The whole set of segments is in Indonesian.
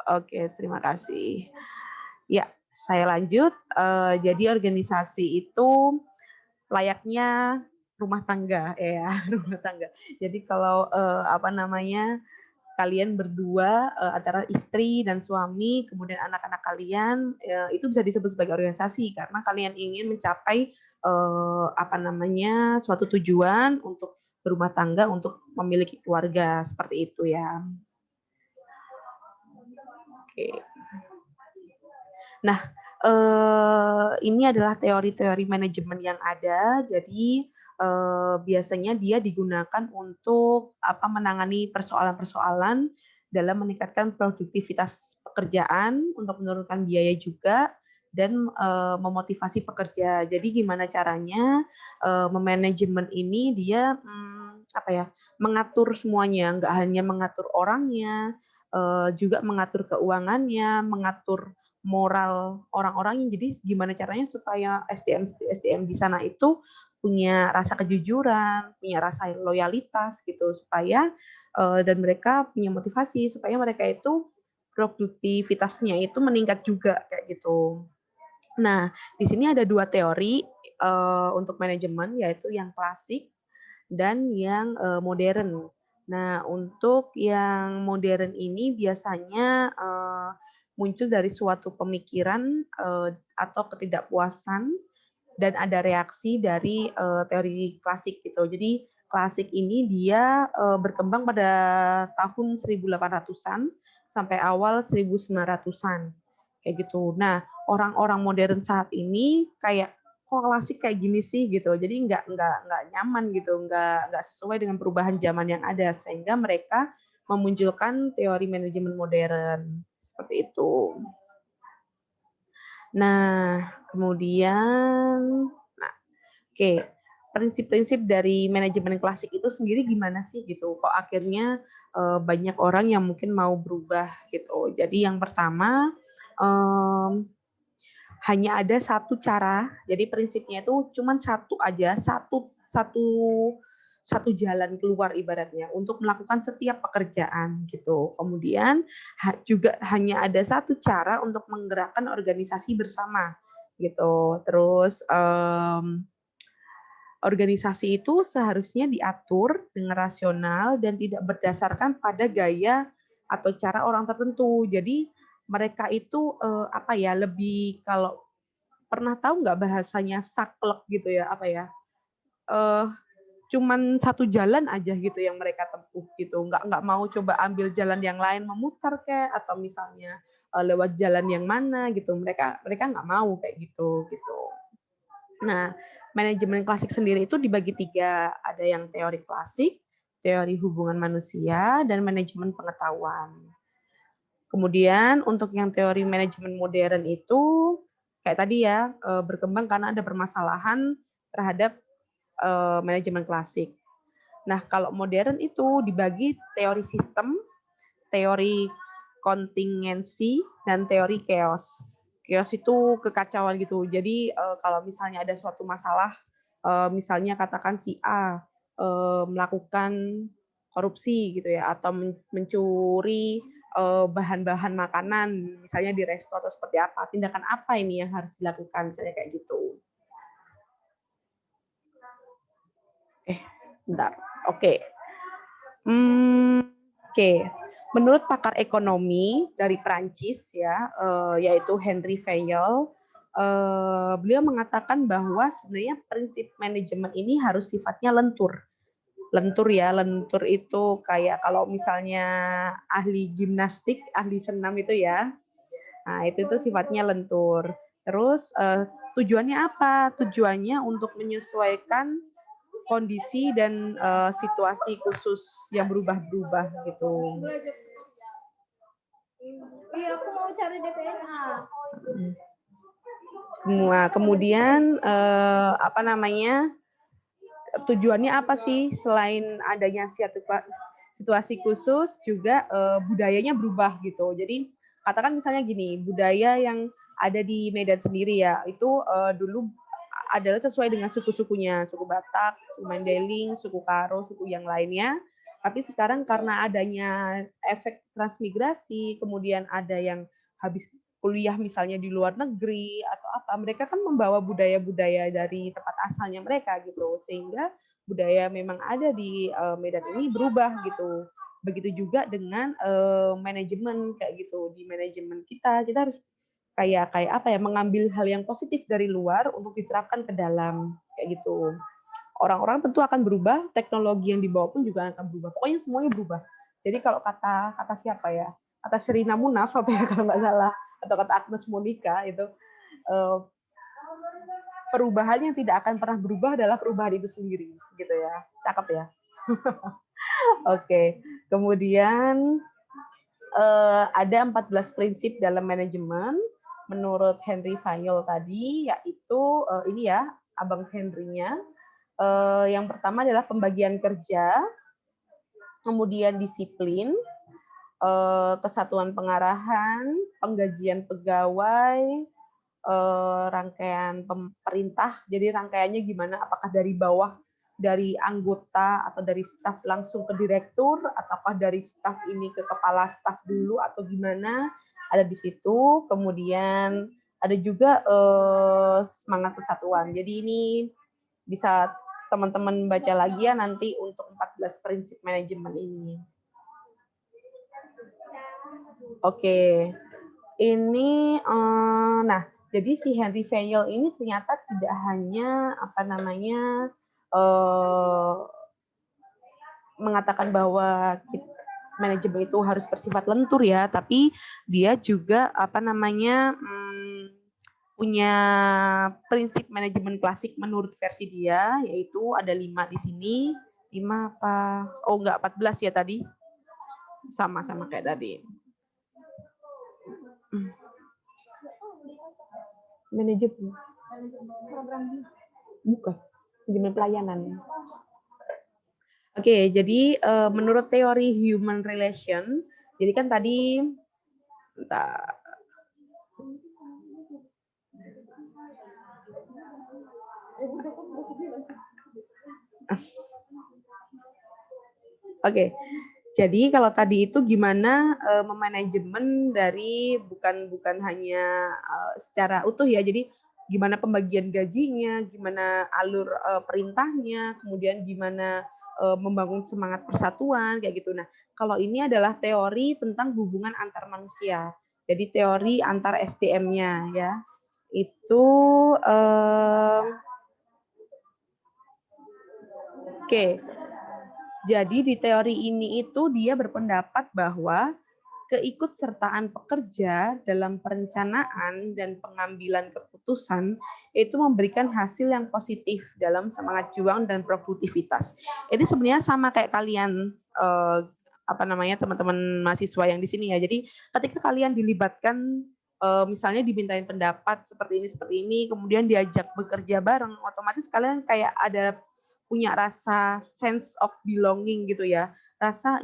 Oke, terima kasih. Ya, saya lanjut, jadi organisasi itu layaknya rumah tangga ya, rumah tangga. Jadi kalau, apa namanya, kalian berdua, antara istri dan suami, kemudian anak-anak kalian, itu bisa disebut sebagai organisasi karena kalian ingin mencapai, apa namanya, suatu tujuan untuk berumah tangga, untuk memiliki keluarga, seperti itu ya. Oke. Nah, ini adalah teori-teori manajemen yang ada, jadi, biasanya dia digunakan untuk, apa, menangani persoalan-persoalan dalam meningkatkan produktivitas pekerjaan, untuk menurunkan biaya juga, dan, memotivasi pekerja. Jadi gimana caranya, memanajemen ini dia, apa ya, mengatur semuanya, nggak hanya mengatur orangnya, juga mengatur keuangannya, mengatur moral orang-orangnya. Jadi gimana caranya supaya SDM di sana itu punya rasa kejujuran, punya rasa loyalitas gitu, supaya, dan mereka punya motivasi supaya mereka itu produktivitasnya itu meningkat juga, kayak gitu. Nah, di sini ada 2 teori, untuk manajemen, yaitu yang klasik dan yang, modern. Nah, untuk yang modern ini biasanya, muncul dari suatu pemikiran, atau ketidakpuasan dan ada reaksi dari, teori klasik gitu. Jadi klasik ini dia, berkembang pada tahun 1800-an sampai awal 1900-an, kayak gitu. Nah, orang-orang modern saat ini kayak, "Kok klasik kayak gini sih?" Gitu. Jadi nggak nyaman gitu, nggak sesuai dengan perubahan zaman yang ada, sehingga mereka memunculkan teori manajemen modern, seperti itu. Nah, kemudian nah, oke, prinsip-prinsip dari manajemen klasik itu sendiri gimana sih gitu? Kok akhirnya, banyak orang yang mungkin mau berubah gitu. Jadi yang pertama, mmm, hanya ada satu cara, jadi prinsipnya itu cuman satu aja, satu satu satu jalan keluar ibaratnya untuk melakukan setiap pekerjaan gitu. Kemudian juga hanya ada satu cara untuk menggerakkan organisasi bersama gitu. Terus, organisasi itu seharusnya diatur dengan rasional dan tidak berdasarkan pada gaya atau cara orang tertentu. Jadi mereka itu, apa ya, lebih kalau pernah tahu nggak bahasanya saklek gitu ya, apa ya, eee, cuman satu jalan aja gitu yang mereka tempuh gitu, nggak mau coba ambil jalan yang lain, memutar kek, atau misalnya, lewat jalan yang mana gitu, mereka mereka nggak mau kayak gitu, gitu. Nah, manajemen klasik sendiri itu dibagi 3, ada yang teori klasik, teori hubungan manusia, dan manajemen pengetahuan. Kemudian untuk yang teori manajemen modern itu, kayak tadi ya, berkembang karena ada permasalahan terhadap, manajemen klasik. Nah, kalau modern itu dibagi teori sistem, teori kontingensi, dan teori chaos. Chaos itu kekacauan gitu. Jadi, kalau misalnya ada suatu masalah, misalnya katakan si A, melakukan korupsi gitu ya, atau mencuri, bahan-bahan makanan, misalnya di resto atau seperti apa, tindakan apa ini yang harus dilakukan, misalnya kayak gitu. Eh, bentar, oke. Oke. Menurut pakar ekonomi dari Prancis ya, yaitu Henry Fayol, beliau mengatakan bahwa sebenarnya prinsip manajemen ini harus sifatnya lentur. Lentur ya, lentur itu kayak kalau misalnya ahli gimnastik, ahli senam itu ya, nah itu tuh sifatnya lentur. Terus, tujuannya apa? Tujuannya untuk menyesuaikan kondisi dan, situasi khusus yang berubah-berubah gitu. Iya, aku mau cari DPNA. Mhm. Nah, kemudian, apa namanya, tujuannya apa sih selain adanya situasi khusus juga, budayanya berubah gitu. Jadi katakan misalnya gini, budaya yang ada di Medan sendiri ya, itu, dulu adalah sesuai dengan suku-sukunya, suku Batak, suku Mandailing, suku Karo, suku yang lainnya. Tapi sekarang karena adanya efek transmigrasi, kemudian ada yang habis kuliah misalnya di luar negeri atau apa, mereka kan membawa budaya-budaya dari tempat asalnya mereka gitu, sehingga budaya memang ada di Medan ini berubah gitu. Begitu juga dengan manajemen kayak gitu. Di manajemen kita harus kayak kayak apa ya, mengambil hal yang positif dari luar untuk diterapkan ke dalam kayak gitu. Orang-orang tentu akan berubah, teknologi yang dibawa pun juga akan berubah. Pokoknya semuanya berubah. Jadi kalau kata kata siapa ya? Kata Sherina Munaf apa ya kalau nggak salah, atau kata Agnes Monica itu, perubahan yang tidak akan pernah berubah adalah perubahan itu sendiri, gitu ya. Cakep ya. Oke. Kemudian ada 14 prinsip dalam manajemen menurut Henry Fayol tadi, yaitu ini ya, Abang Henry-nya. Yang pertama adalah pembagian kerja, kemudian disiplin, kesatuan pengarahan, penggajian pegawai, rangkaian pemerintah. Jadi rangkaiannya gimana? Apakah dari bawah, dari anggota atau dari staf langsung ke direktur, ataukah dari staf ini ke kepala staf dulu atau gimana? Ada di situ. Kemudian ada juga semangat kesatuan. Jadi ini bisa teman-teman baca lagi ya nanti untuk 14 prinsip manajemen ini. Oke. Ini nah, jadi si Henry Fayol ini ternyata tidak hanya apa namanya mengatakan bahwa manajemen itu harus bersifat lentur ya, tapi dia juga apa namanya punya prinsip manajemen klasik menurut versi dia, yaitu ada 5 di sini. 5 apa? Oh enggak, 14 ya tadi. Sama-sama kayak tadi. Manajemen. Bukan. Manajemen pelayanan. Oke, jadi menurut teori human relation, jadi kan tadi Oke, jadi kalau tadi itu gimana memanajemen dari bukan hanya secara utuh ya, jadi gimana pembagian gajinya, gimana alur perintahnya, kemudian gimana membangun semangat persatuan kayak gitu. Nah, kalau ini adalah teori tentang hubungan antar manusia. Jadi teori antar SDM-nya ya. Itu oke. Jadi di teori ini itu dia berpendapat bahwa keikutsertaan pekerja dalam perencanaan dan pengambilan keputusan itu memberikan hasil yang positif dalam semangat juang dan produktivitas. Ini sebenarnya sama kayak kalian apa namanya teman-teman mahasiswa yang di sini ya. Jadi ketika kalian dilibatkan misalnya dimintain pendapat seperti ini, kemudian diajak bekerja bareng, otomatis kalian kayak ada punya rasa sense of belonging gitu ya, rasa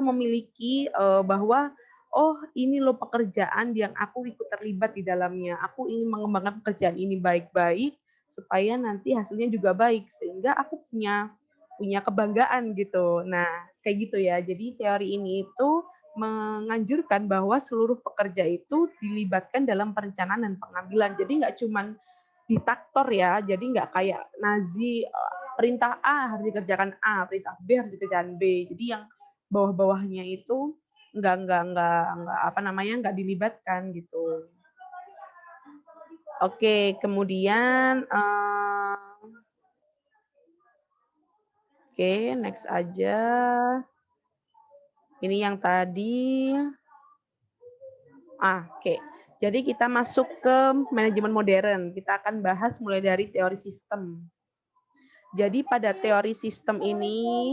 memiliki bahwa oh ini loh pekerjaan yang aku ikut terlibat di dalamnya, aku ingin mengembangkan pekerjaan ini baik-baik supaya nanti hasilnya juga baik, sehingga aku punya kebanggaan gitu. Nah kayak gitu ya, jadi teori ini itu menganjurkan bahwa seluruh pekerja itu dilibatkan dalam perencanaan dan pengambilan, jadi nggak cuman ditaktor ya, jadi nggak kayak Nazi perintah A harus dikerjakan A, perintah B harus dikerjakan B. Jadi yang bawah-bawahnya itu nggak apa namanya nggak dilibatkan gitu. Oke, kemudian oke, next aja. Ini yang tadi. Oke. Jadi kita masuk ke manajemen modern. Kita akan bahas mulai dari teori sistem. Jadi pada teori sistem ini,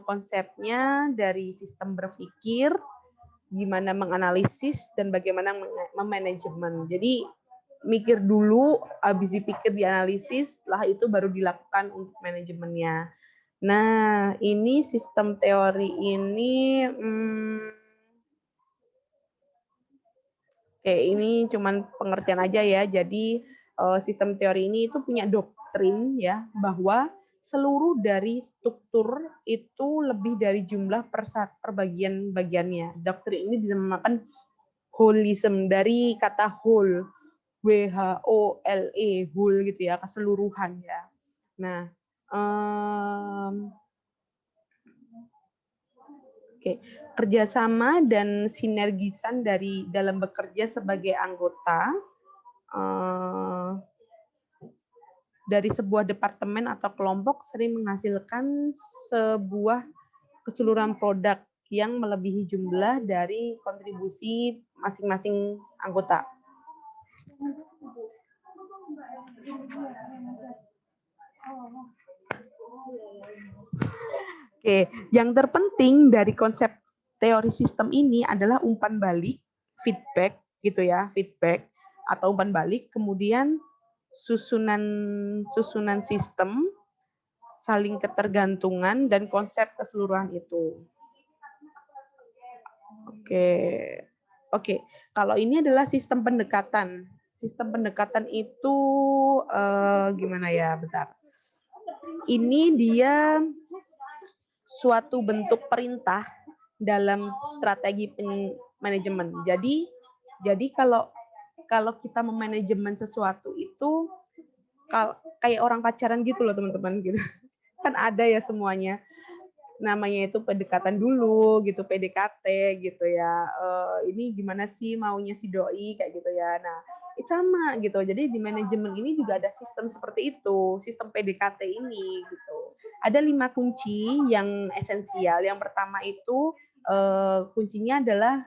konsepnya dari sistem berpikir, gimana menganalisis, dan bagaimana memanajemen. Jadi mikir dulu, habis dipikir dianalisis, setelah itu baru dilakukan untuk manajemennya. Nah, ini sistem teori ini, oke, ini cuman pengertian aja ya. Jadi sistem teori ini itu punya doktrin ya bahwa seluruh dari struktur itu lebih dari jumlah perbagian-bagiannya. Doktrin ini dinamakan holism, dari kata whole, WHOLE, whole gitu ya, keseluruhan ya. Nah, kerjasama dan sinergisan dari dalam bekerja sebagai anggota dari sebuah departemen atau kelompok sering menghasilkan sebuah keseluruhan produk yang melebihi jumlah dari kontribusi masing-masing anggota. Oke, yang terpenting dari konsep teori sistem ini adalah umpan balik, feedback gitu ya, feedback atau umpan balik, kemudian susunan sistem, saling ketergantungan, dan konsep keseluruhan itu. Oke. Kalau ini adalah sistem pendekatan. Sistem pendekatan itu gimana ya? Bentar. Ini dia suatu bentuk perintah dalam strategi manajemen. Jadi kalau kita memanajemen sesuatu itu kayak orang pacaran gitu loh teman-teman gitu. Kan ada ya semuanya. Namanya itu pendekatan dulu gitu, PDKT gitu ya. Ini gimana sih maunya si doi kayak gitu ya. Nah, itu sama gitu. Jadi di manajemen ini juga ada sistem seperti itu, sistem PDKT ini gitu. Ada 5 kunci yang esensial. Yang pertama itu kuncinya adalah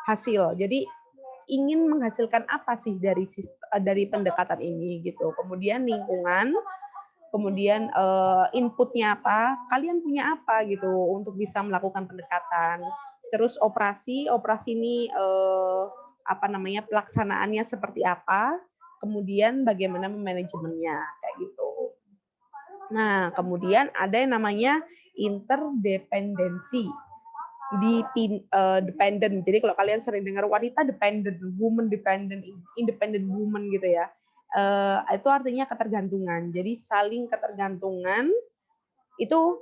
hasil. Jadi ingin menghasilkan apa sih dari pendekatan ini gitu. Kemudian lingkungan, kemudian inputnya apa, kalian punya apa gitu untuk bisa melakukan pendekatan. Terus operasi ini pelaksanaannya seperti apa, kemudian bagaimana memanajemennya kayak gitu. Nah, kemudian ada yang namanya interdependensi. Dependent. Jadi kalau kalian sering dengar wanita dependent, woman dependent, independent woman gitu ya. Itu artinya ketergantungan. Jadi saling ketergantungan itu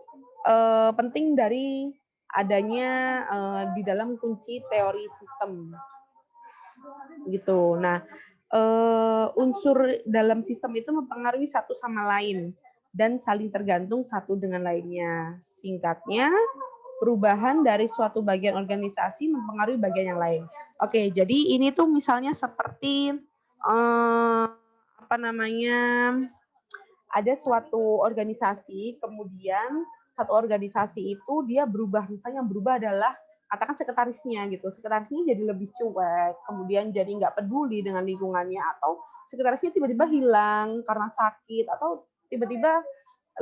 penting dari adanya di dalam kunci teori sistem gitu. Nah, unsur dalam sistem itu mempengaruhi satu sama lain dan saling tergantung satu dengan lainnya. Singkatnya, perubahan dari suatu bagian organisasi mempengaruhi bagian yang lain. Oke, jadi ini tuh misalnya seperti ada suatu organisasi, kemudian satu organisasi itu dia berubah, misalnya yang berubah adalah katakan sekretarisnya gitu, sekretarisnya jadi lebih cuek, kemudian jadi nggak peduli dengan lingkungannya, atau sekretarisnya tiba-tiba hilang karena sakit, atau tiba-tiba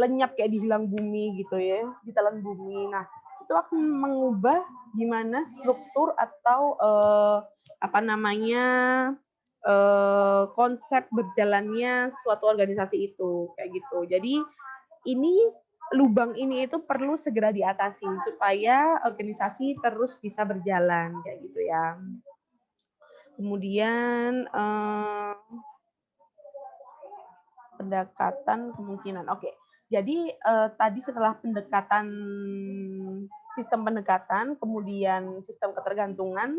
lenyap kayak dihilang bumi gitu ya, ditelan bumi. Nah, itu akan mengubah gimana struktur atau konsep berjalannya suatu organisasi itu kayak gitu. Jadi ini lubang ini itu perlu segera diatasi supaya organisasi terus bisa berjalan kayak gitu ya. Kemudian pendekatan kemungkinan. Oke. Jadi tadi setelah sistem pendekatan, kemudian sistem ketergantungan,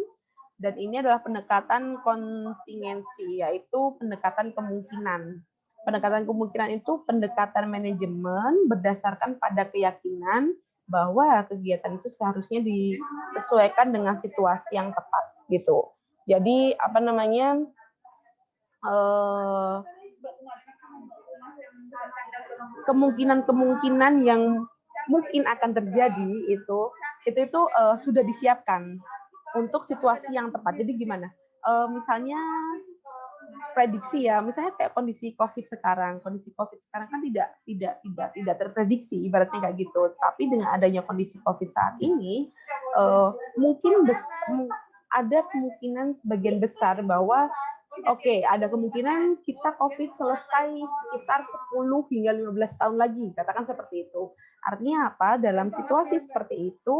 dan ini adalah pendekatan kontingensi, yaitu pendekatan kemungkinan. Pendekatan kemungkinan itu pendekatan manajemen berdasarkan pada keyakinan bahwa kegiatan itu seharusnya disesuaikan dengan situasi yang tepat gitu. Jadi kemungkinan-kemungkinan yang mungkin akan terjadi itu sudah disiapkan untuk situasi yang tepat. Jadi gimana? Misalnya prediksi ya, misalnya kayak kondisi COVID sekarang kan tidak terprediksi, ibaratnya kayak gitu. Tapi dengan adanya kondisi COVID saat ini, mungkin ada kemungkinan sebagian besar bahwa ada kemungkinan kita COVID selesai sekitar 10 hingga 15 tahun lagi, katakan seperti itu. Artinya apa? Dalam situasi seperti itu,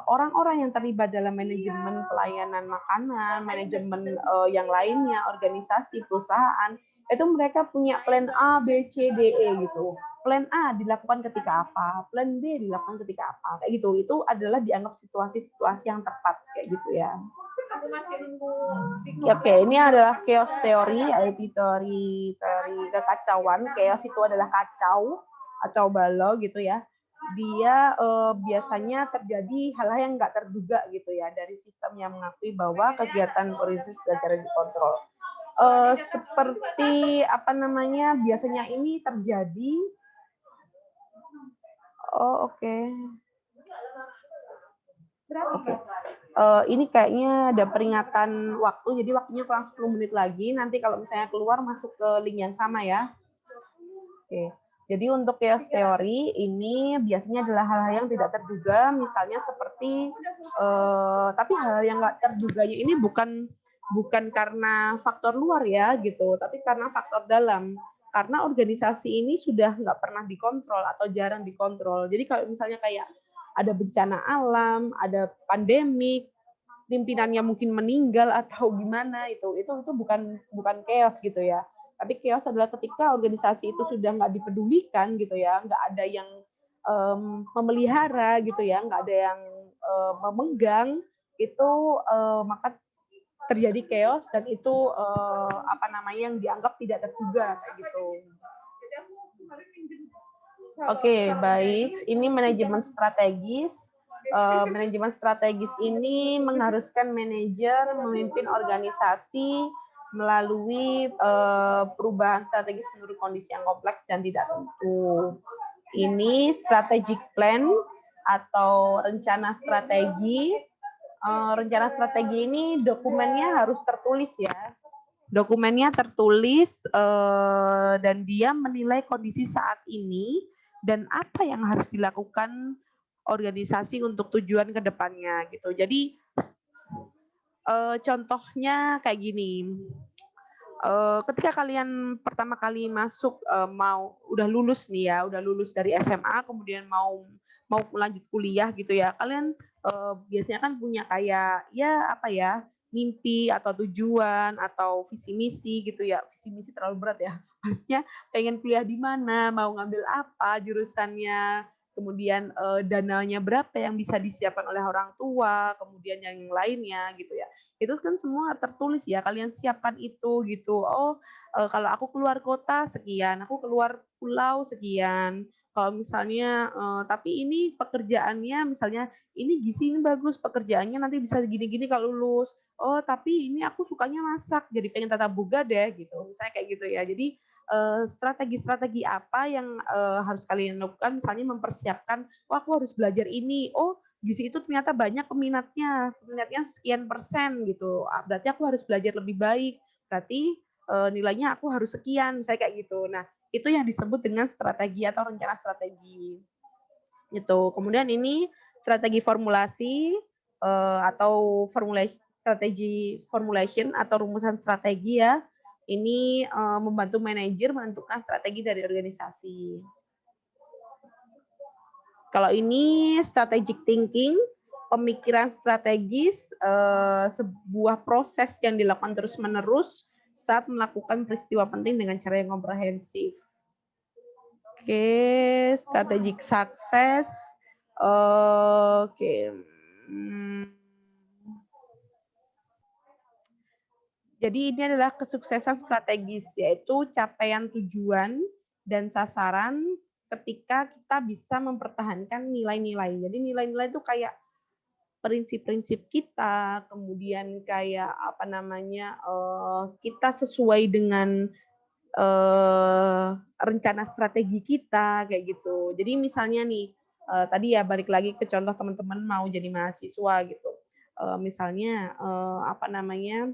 orang-orang yang terlibat dalam manajemen pelayanan makanan, manajemen yang lainnya, organisasi, perusahaan, itu mereka punya plan A, B, C, D, E gitu. Plan A dilakukan ketika apa, plan B dilakukan ketika apa, kayak gitu. Itu adalah dianggap situasi-situasi yang tepat kayak gitu ya. Aku masih nunggu. Oke, ini adalah chaos theory, yaitu teori kekacauan. Chaos itu adalah kacau balau gitu ya. Dia biasanya terjadi hal-hal yang nggak terduga gitu ya dari sistem yang mengakui bahwa kegiatan organisasi sudah cara dikontrol. Seperti apa namanya, biasanya ini terjadi. Oh, oke. Oke. Ini kayaknya ada peringatan waktu, jadi waktunya kurang 10 menit lagi. Nanti kalau misalnya keluar masuk ke link yang sama ya. Oke. Jadi untuk chaos teori ini biasanya adalah hal-hal yang tidak terduga, misalnya seperti tapi hal yang nggak terduganya ini bukan karena faktor luar ya gitu, tapi karena faktor dalam. Karena organisasi ini sudah nggak pernah dikontrol atau jarang dikontrol. Jadi kalau misalnya kayak ada bencana alam, ada pandemik, pimpinannya mungkin meninggal atau gimana itu bukan chaos gitu ya. Tapi chaos adalah ketika organisasi itu sudah nggak dipedulikan gitu ya, nggak ada yang memelihara gitu ya, nggak ada yang memegang itu, maka terjadi chaos dan itu apa namanya yang dianggap tidak terduga kayak gitu. Oke, baik. Ini manajemen strategis. Manajemen strategis ini mengharuskan manajer memimpin organisasi melalui perubahan strategis menurut kondisi yang kompleks dan tidak tentu. Ini strategic plan atau rencana strategi. Rencana strategi ini dokumennya harus tertulis ya. Dokumennya tertulis dan dia menilai kondisi saat ini dan apa yang harus dilakukan organisasi untuk tujuan ke depannya gitu. Jadi contohnya kayak gini. Ketika kalian pertama kali masuk udah lulus nih ya, udah lulus dari SMA kemudian mau lanjut kuliah gitu ya. Kalian biasanya kan punya kayak ya apa ya, mimpi atau tujuan atau visi misi gitu ya. Visi misi terlalu berat ya. Maksudnya pengen kuliah di mana, mau ngambil apa jurusannya, kemudian dananya berapa yang bisa disiapkan oleh orang tua, kemudian yang lainnya gitu ya. Itu kan semua tertulis ya, kalian siapkan itu gitu. Oh, kalau aku keluar kota sekian, aku keluar pulau sekian. Kalau misalnya, tapi ini pekerjaannya misalnya ini gizi ini bagus, pekerjaannya nanti bisa gini-gini kalau lulus. Oh, tapi ini aku sukanya masak, jadi pengen tata boga deh gitu. Misalnya kayak gitu ya. Jadi strategi-strategi apa yang harus kalian lakukan? Misalnya mempersiapkan, oh aku harus belajar ini. Oh, gizi itu ternyata banyak peminatnya sekian persen gitu. Berarti aku harus belajar lebih baik. Berarti nilainya aku harus sekian, saya kayak gitu. Nah, itu yang disebut dengan strategi atau rencana strategi. Gitu. Kemudian ini strategi formulasi atau strategi formulation atau rumusan strategi ya. Ini membantu manajer menentukan strategi dari organisasi. Kalau ini strategic thinking, pemikiran strategis, sebuah proses yang dilakukan terus-menerus saat melakukan peristiwa penting dengan cara yang komprehensif. Oke, strategic success. Oke. Jadi ini adalah kesuksesan strategis, yaitu capaian tujuan dan sasaran ketika kita bisa mempertahankan nilai-nilai. Jadi nilai-nilai itu kayak prinsip-prinsip kita, kemudian kayak apa namanya, kita sesuai dengan rencana strategi kita kayak gitu. Jadi misalnya nih, tadi ya balik lagi ke contoh teman-teman mau jadi mahasiswa gitu. Misalnya apa namanya,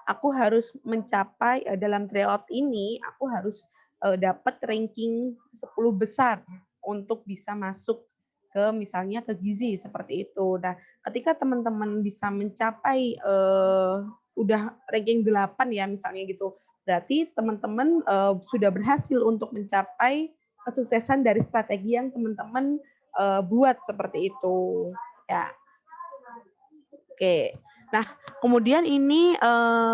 aku harus mencapai dalam tryout ini aku harus dapat ranking 10 besar untuk bisa masuk ke misalnya ke gizi seperti itu. Nah, ketika teman-teman bisa mencapai udah ranking 8 ya misalnya gitu, berarti teman-teman sudah berhasil untuk mencapai kesuksesan dari strategi yang teman-teman buat seperti itu. Ya. Oke. Nah, Kemudian ini,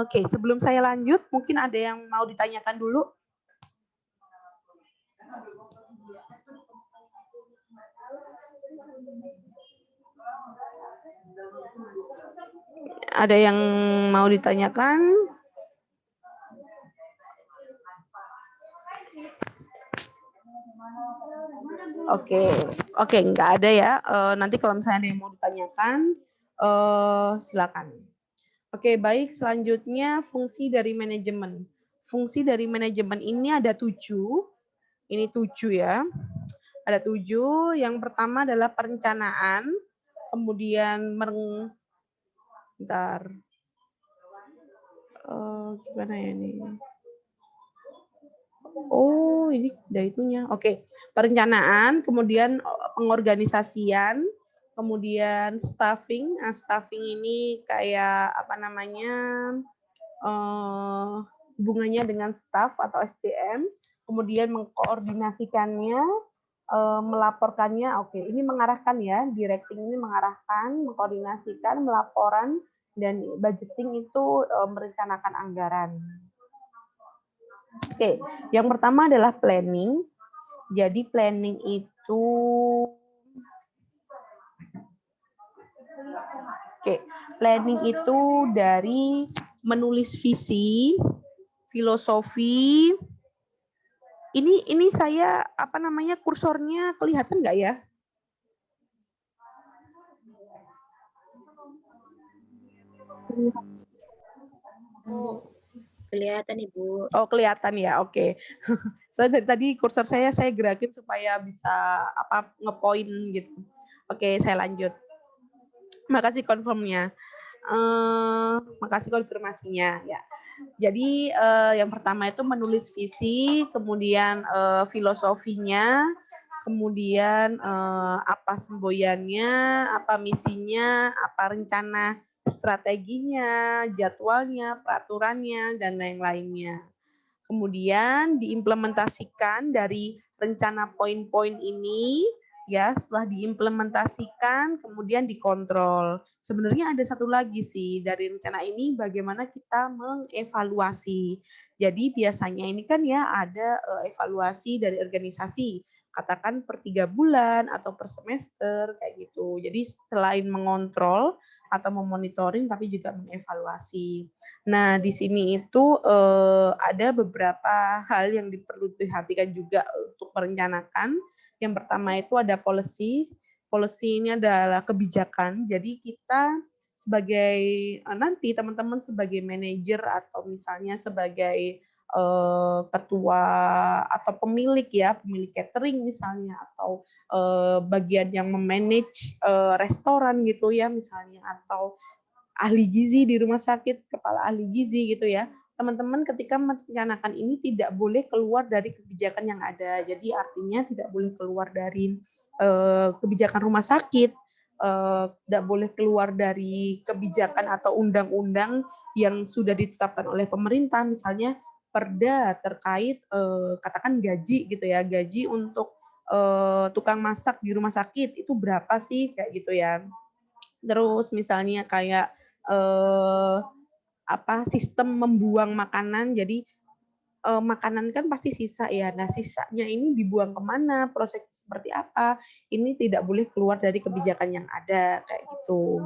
oke, sebelum saya lanjut, mungkin ada yang mau ditanyakan dulu? Ada yang mau ditanyakan? Oke, nggak ada ya. Nanti kalau misalnya ada yang mau ditanyakan, silakan. Oke, baik. Selanjutnya fungsi dari manajemen. Fungsi dari manajemen ini ada 7. Ini 7 ya. Ada 7. Yang pertama adalah perencanaan, kemudian bentar. Gimana ya ini? Oh, ini udah itunya. Oke, perencanaan, kemudian pengorganisasian, kemudian staffing. Nah, staffing ini kayak apa namanya? Hubungannya dengan staff atau SDM, kemudian mengkoordinasikannya, melaporkannya. Oke, ini mengarahkan ya, directing ini mengarahkan, mengkoordinasikan, melaporan, dan budgeting itu merencanakan anggaran. Oke, yang pertama adalah planning. Jadi planning itu planning itu dari menulis visi, filosofi. Ini saya apa namanya kursornya kelihatan nggak ya? Kelihatan Ibu. Oh, kelihatan ya. Oke. Soalnya dari tadi kursor saya gerakin supaya bisa apa ngepoin gitu. Oke, saya lanjut. Makasih konfirmnya. Makasih konfirmasinya ya. Jadi yang pertama itu menulis visi, kemudian filosofinya, kemudian apa semboyannya, apa misinya, apa rencana strateginya, jadwalnya, peraturannya, dan lain-lainnya. Kemudian diimplementasikan dari rencana poin-poin ini, ya setelah diimplementasikan, kemudian dikontrol. Sebenarnya ada satu lagi sih dari rencana ini, bagaimana kita mengevaluasi. Jadi biasanya ini kan ya ada evaluasi dari organisasi, katakan per 3 bulan atau per semester kayak gitu. Jadi selain mengontrol atau memonitoring, tapi juga mengevaluasi. Nah, di sini itu ada beberapa hal yang perlu diperhatikan juga untuk merencanakan. Yang pertama itu ada policy. Policy ini adalah kebijakan. Jadi kita sebagai nanti teman-teman sebagai manajer atau misalnya sebagai ketua atau pemilik ya, pemilik catering misalnya atau bagian yang memanage restoran gitu ya misalnya atau ahli gizi di rumah sakit, kepala ahli gizi gitu ya. Teman-teman ketika merencanakan ini tidak boleh keluar dari kebijakan yang ada. Jadi artinya tidak boleh keluar dari kebijakan rumah sakit, tidak boleh keluar dari kebijakan atau undang-undang yang sudah ditetapkan oleh pemerintah, misalnya perda terkait katakan gaji gitu ya, gaji untuk tukang masak di rumah sakit itu berapa sih kayak gitu ya. Terus misalnya kayak sistem membuang makanan. Jadi makanan kan pasti sisa ya. Nah, sisanya ini dibuang kemana, proses seperti apa, ini tidak boleh keluar dari kebijakan yang ada kayak gitu.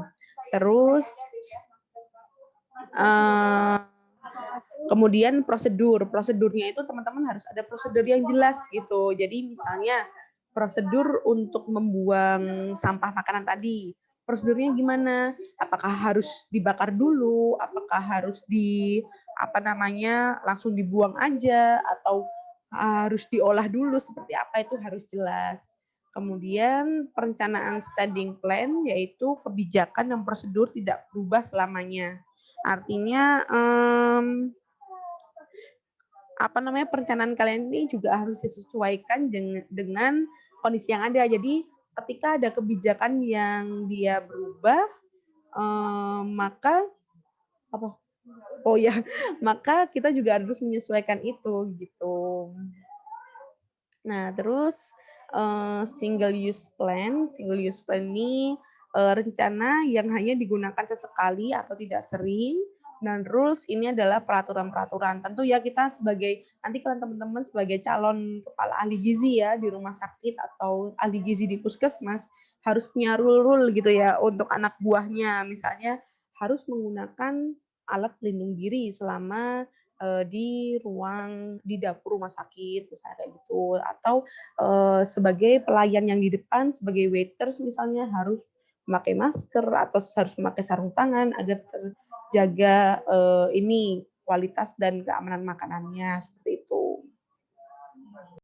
Terus kemudian prosedurnya itu teman-teman harus ada prosedur yang jelas gitu. Jadi misalnya prosedur untuk membuang sampah makanan tadi, prosedurnya gimana? Apakah harus dibakar dulu? Apakah harus langsung dibuang aja atau harus diolah dulu, seperti apa itu harus jelas. Kemudian perencanaan standing plan, yaitu kebijakan dan prosedur tidak berubah selamanya. Artinya perencanaan kalian ini juga harus disesuaikan dengan kondisi yang ada. Jadi ketika ada kebijakan yang dia berubah, maka maka kita juga harus menyesuaikan itu gitu. Nah, terus single use plan ini rencana yang hanya digunakan sesekali atau tidak sering. Dan rules ini adalah peraturan-peraturan. Tentu ya kita sebagai, nanti kalian teman-teman sebagai calon kepala ahli gizi ya di rumah sakit atau ahli gizi di puskesmas harus punya rule-rule gitu ya untuk anak buahnya. Misalnya harus menggunakan alat pelindung diri selama di ruang di dapur rumah sakit misalnya kayak gitu, atau sebagai pelayan yang di depan sebagai waiters misalnya harus memakai masker atau harus memakai sarung tangan agar terjaga ini kualitas dan keamanan makanannya.